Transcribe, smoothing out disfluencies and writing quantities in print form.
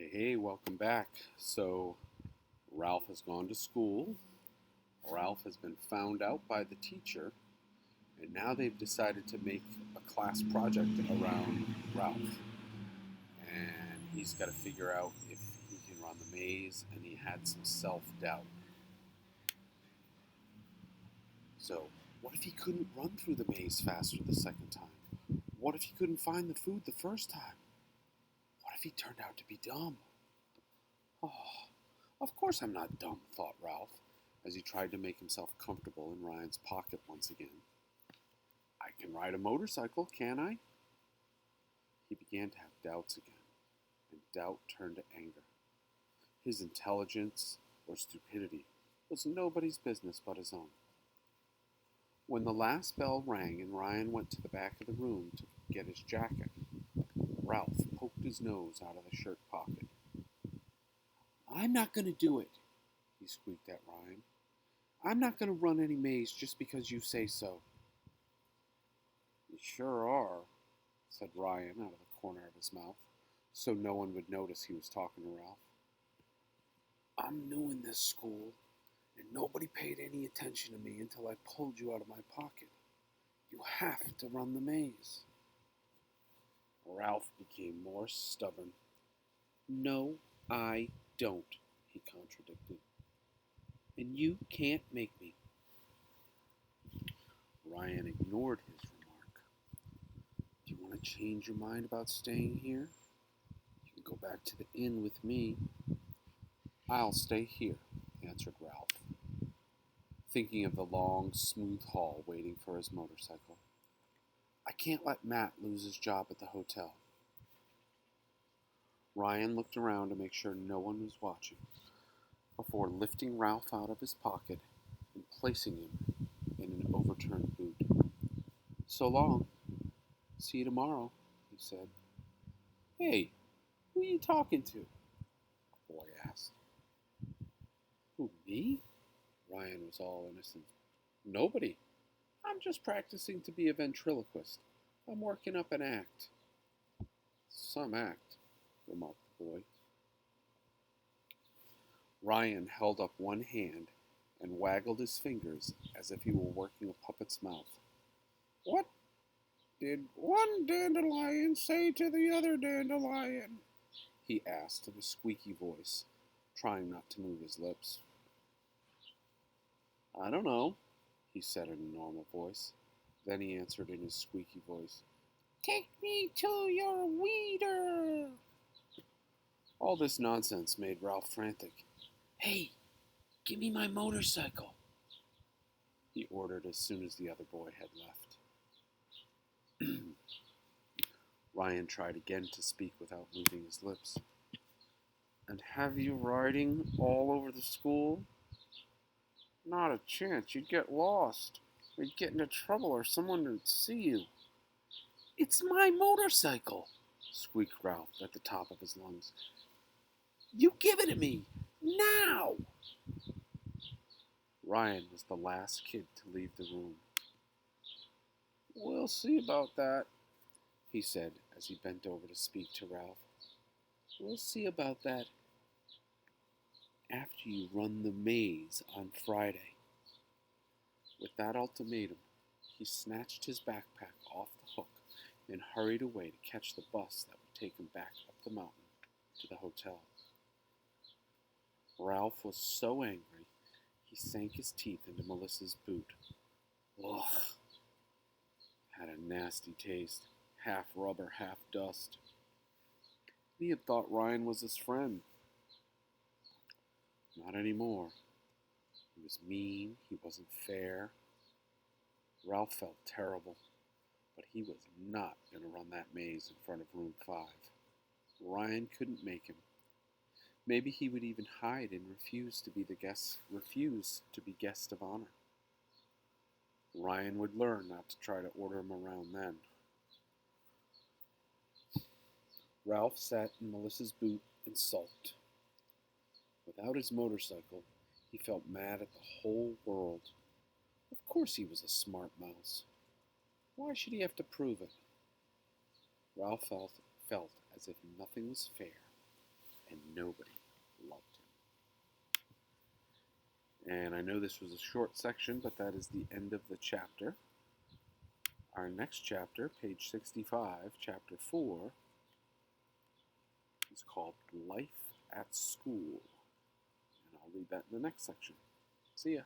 Hey, welcome back. So, Ralph has gone to school. Ralph has been found out by the teacher, and now they've decided to make a class project around Ralph. And he's got to figure out if he can run the maze, and he had some self doubt. So, what if he couldn't run through the maze faster the second time? What if he couldn't find the food the first time? What if he turned out to be dumb? Oh, of course I'm not dumb, thought Ralph, as he tried to make himself comfortable in Ryan's pocket once again. I can ride a motorcycle, can I? He began to have doubts again, and doubt turned to anger. His intelligence, or stupidity, was nobody's business but his own. When the last bell rang and Ryan went to the back of the room to get his jacket, Ralph poked his nose out of the shirt pocket. I'm not going to do it, he squeaked at Ryan. I'm not going to run any maze just because you say so. You sure are, said Ryan out of the corner of his mouth, so no one would notice he was talking to Ralph. I'm new in this school, and nobody paid any attention to me until I pulled you out of my pocket. You have to run the maze. Ralph became more stubborn. No, I don't, he contradicted. And you can't make me. Ryan ignored his remark. Do you want to change your mind about staying here? You can go back to the inn with me. I'll stay here, answered Ralph, thinking of the long, smooth hall waiting for his motorcycle. I can't let Matt lose his job at the hotel. Ryan looked around to make sure no one was watching before lifting Ralph out of his pocket and placing him in an overturned boot. So long. See you tomorrow, he said. Hey, who are you talking to? The boy asked. Who, me? Ryan was all innocent. Nobody. I'm just practicing to be a ventriloquist. I'm working up an act. Some act, remarked the boy. Ryan held up one hand and waggled his fingers as if he were working a puppet's mouth. What did one dandelion say to the other dandelion? He asked in a squeaky voice, trying not to move his lips. I don't know, he said in a normal voice. Then he answered in his squeaky voice, Take me to your weeder. All this nonsense made Ralph frantic. Hey, give me my motorcycle, he ordered as soon as the other boy had left. Ryan tried again to speak without moving his lips. And have you riding all over the school? Not a chance. You'd get lost. You'd get into trouble or someone would see you. It's my motorcycle, squeaked Ralph at the top of his lungs. You give it to me, now! Ryan was the last kid to leave the room. We'll see about that, he said as he bent over to speak to Ralph. We'll see about that after you run the maze on Friday. With that ultimatum, he snatched his backpack off the hook and hurried away to catch the bus that would take him back up the mountain to the hotel. Ralph was so angry, he sank his teeth into Melissa's boot. Ugh! Had a nasty taste, half rubber, half dust. He had thought Ryan was his friend. Not anymore. He was mean, he wasn't fair. Ralph felt terrible, but he was not going to run that maze in front of room 5. Ryan couldn't make him. Maybe he would even hide and refuse to be guest of honor. Ryan would learn not to try to order him around then. Ralph sat in Melissa's boot and sulked. Without his motorcycle, he felt mad at the whole world. Of course he was a smart mouse. Why should he have to prove it? Ralph felt as if nothing was fair, and nobody loved him. And I know this was a short section, but that is the end of the chapter. Our next chapter, page 65, chapter 4, is called Life at School. And I'll read that in the next section. See ya.